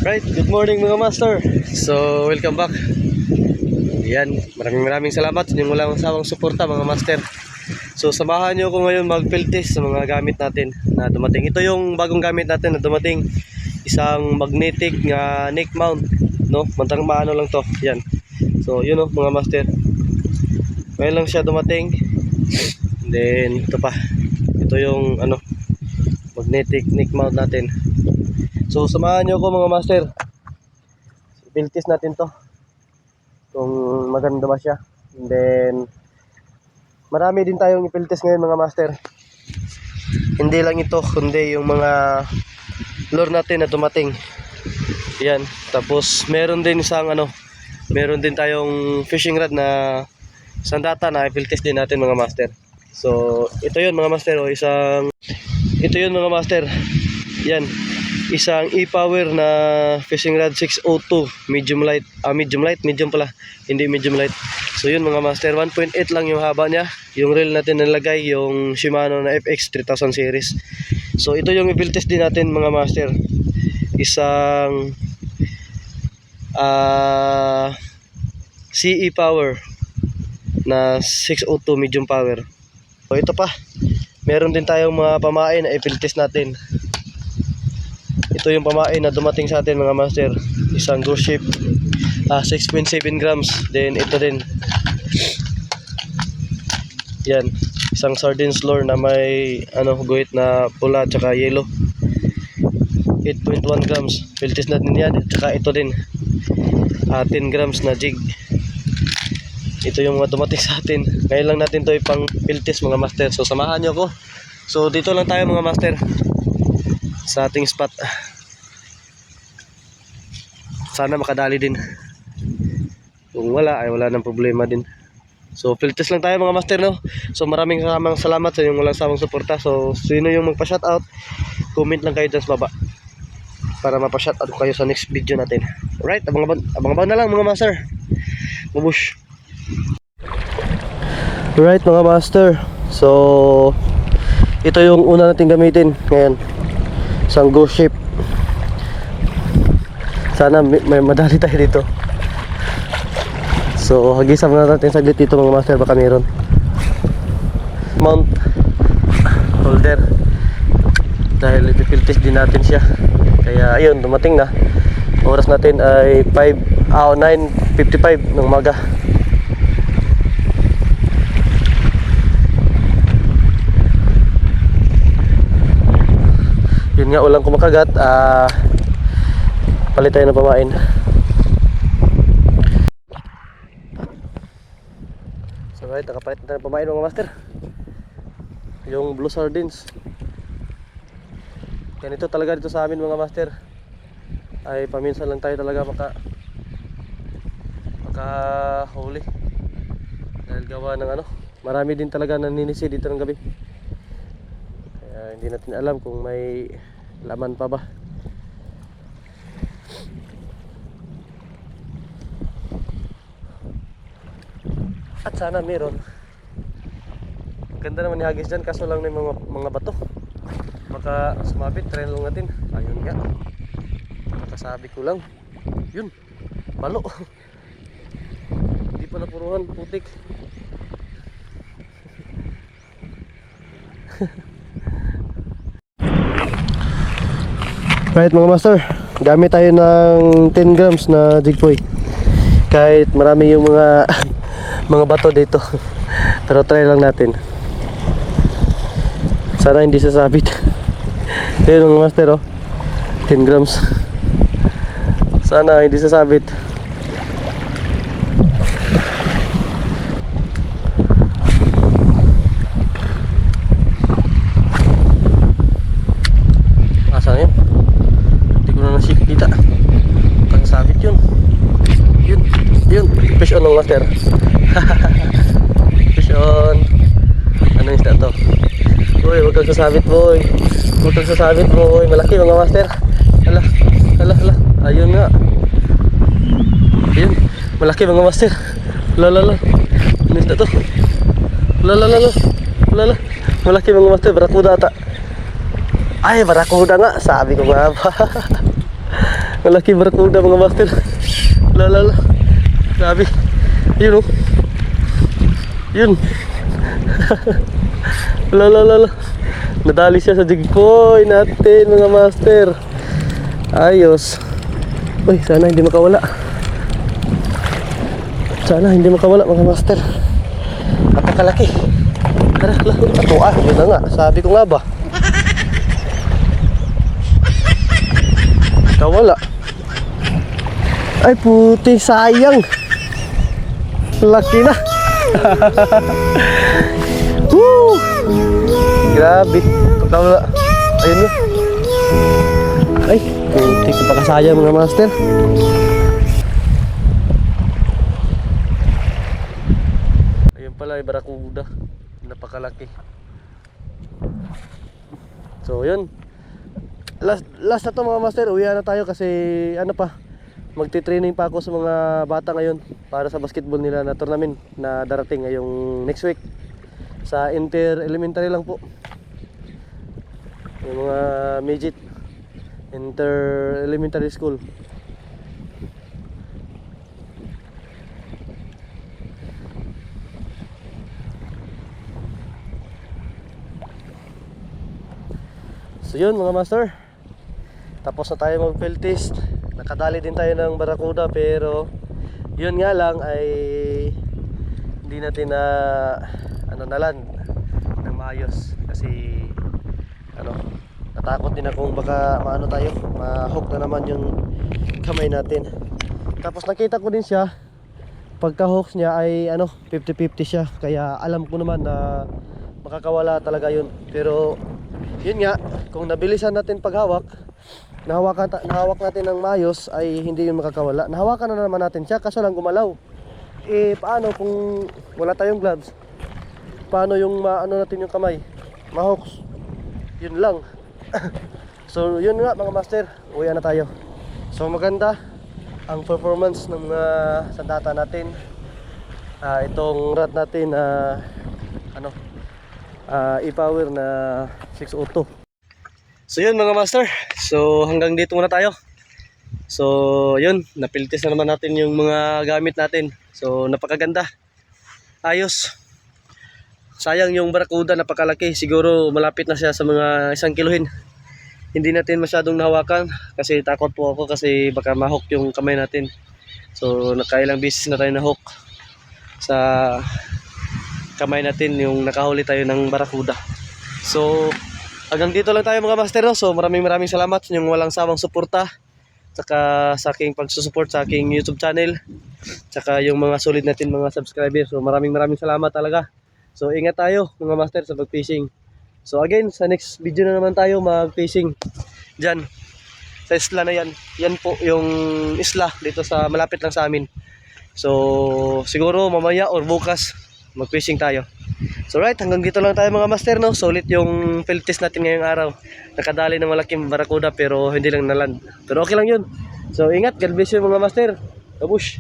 Right, good morning mga master. So, welcome back. Yan, maraming salamat sa inyong walang sawang suporta mga master. So, samahan nyo ako ngayon mag-field test sa mga gamit natin na dumating. Ito yung bagong gamit natin na dumating. Isang magnetic nga neck mount, no? Mantang maano lang to. Yan. So, yun oh, mga master. Ngayon lang siya dumating. And then, ito pa. Ito yung ano, magnetic neck mount natin. So, samahan nyo ako mga master. Field test natin to. Kung maganda ba siya. And then, marami din tayong i-field test ngayon mga master. Hindi lang ito, kundi yung mga lure natin na dumating. Yan. Tapos, meron din isang ano, meron din tayong fishing rod na sandata na i-field test din natin mga master. So, ito yun mga master. Ito yun mga master. Yan. Isang e-power na fishing rod 602 medium pala, hindi medium light. So yun mga master, 1.8 lang yung haba niya. Yung reel natin nalagay yung Shimano na FX 3000 series. So ito yung i-field test din natin mga master. Isang CE power na 602 medium power. So ito pa, meron din tayong mga pamain na i-field test natin. Ito yung pamain na dumating sa atin mga master. Isang ghost ship 6.7 grams. Then ito din. Yan. Isang sardines lure na may ano, guhit na pula at saka yellow. 8.1 grams. Field test natin yan. At saka ito din. 10 grams na jig. Ito yung mga dumating sa atin. Ngayon lang natin to ipang field test mga master. So samahan nyo ako. So dito lang tayo mga master. Sa ating spot. Sana makadali din. Kung wala ay wala nang problema din. So field test lang tayo mga master, no. So maraming salamat sa inyong walang sawang suporta. So sino yung magpa-shoutout, comment lang kayo dyan sa baba para mapa-shoutout kayo sa next video natin. Alright, abang-abang na lang mga master. Mabush. Alright mga master. So ito yung una natin gamitin ngayon. Isang ghost ship. Sana may madali tayo dito. So hagisan na natin saglit dito mga master, baka meron. Mount holder. Dahil i-field test din natin siya. Kaya ayun, dumating na. Oras natin ay 9:55 ng umaga. Yun nga, walang kumakagat. Palit tayo ng pamain. So right, nakapalit na tayo ng pamain mga master. Yung blue sardines. Ganito talaga dito sa amin mga master. Ay paminsan lang tayo talaga makahuli. Dahil gawa ng ano, marami din talaga naninisi dito ng gabi. Kaya hindi natin alam kung may laman pa ba. At sana meron. Ganda naman ni hagis dyan, kaso lang may mga bato. Baka sumabit, try lang natin. Ayun nga. Nakasabi ko lang. Yun, balo. Hindi pa napuruhan, putik. Right mga master, gamit tayo ng 10 grams na jigpoy. Kahit marami yung mga mga bato dito. Pero try lang natin. Sana hindi sasabit. Ayun mga master, oh, 10 grams. Sana hindi sasabit. Asan yun? Hindi ko na nasip kita. Kasasabit yun. Yun, fish on mga master. Fish on. Ano yung isda to? Uy, huwag kang sasabit boy. Huwag kang sasabit boy. Malaki mga master. Hala. Ayun nga. Ayun, malaki mga master. Lala. Ano yung isda to? Lala. Malaki mga master, barakuda ata. Ay, barakuda nga. Sabi ko nga ba. Malaki barakuda mga master. Lala. Grabe. Yun oh. Yun. Lala. Nadali siya sa jigpoy natin mga master. Ayos. Uy, sana hindi makawala. Sana hindi makawala mga master. Napakalaki. Tara, ito yun na nga. Sabi ko nga ba. Kawala. Ay puti, sayang. Laki na. Woo! Grabe. Pagkawala. Ayun yun. Ay, puti ko pa kasayang mga master. Ayun pala ay barakuda. Napakalaki. So yun. Last na to mga master. Uwi na tayo kasi ano pa, magti-training pa ako sa mga bata ngayon para sa basketball nila na tournament na darating ngayong next week. Sa inter-elementary lang po. Yung mga midget inter-elementary school. So yun mga master, tapos na tayo mag-field test. Nakadali din tayo ng barakuda pero yun nga lang ay hindi natin na nalan ng maayos kasi natakot din akong baka ma-hook na naman yung kamay natin. Tapos nakita ko din siya, pagka-hooks niya ay 50-50 siya, kaya alam ko naman na makakawala talaga yun. Pero yun nga, kung nabilisan natin paghawak, nahawak natin ng maayos, ay hindi yun makakawala. Nahawakan na naman natin siya, kaso lang gumalaw. Paano kung wala tayong gloves? Paano yung natin yung kamay? Mahooks. Yun lang. So yun nga mga master, uwi na tayo. So maganda ang performance ng sandata natin. Itong rod natin e-power na 602. So yun mga master, so hanggang dito muna tayo. So yun, napiltis na naman natin yung mga gamit natin. So napakaganda, ayos. Sayang yung barakuda, napakalaki. Siguro malapit na siya sa mga 1 kilohin. Hindi natin masyadong nahawakan kasi takot po ako kasi baka ma-hook yung kamay natin. So nakailang beses na tayo na-hook sa kamay natin yung nakahuli tayo ng barakuda. So hanggang dito lang tayo mga master, no? So maraming salamat sa inyong walang sawang suporta, saka sa aking pagsusupport sa aking YouTube channel, saka yung mga solid natin mga subscribers. So maraming salamat talaga. So ingat tayo mga master sa pag-fishing. So again, sa next video na naman tayo mag-fishing dyan sa isla na yan. Yan po yung isla dito sa malapit lang sa amin. So siguro mamaya or bukas mag-fishing tayo. So right, hanggang dito lang tayo mga master, no? Solid yung field test natin ngayong araw. Nakadali ng malaking barakuda pero hindi lang naland. Pero okay lang yun. So ingat, God bless you mga master. Kabush!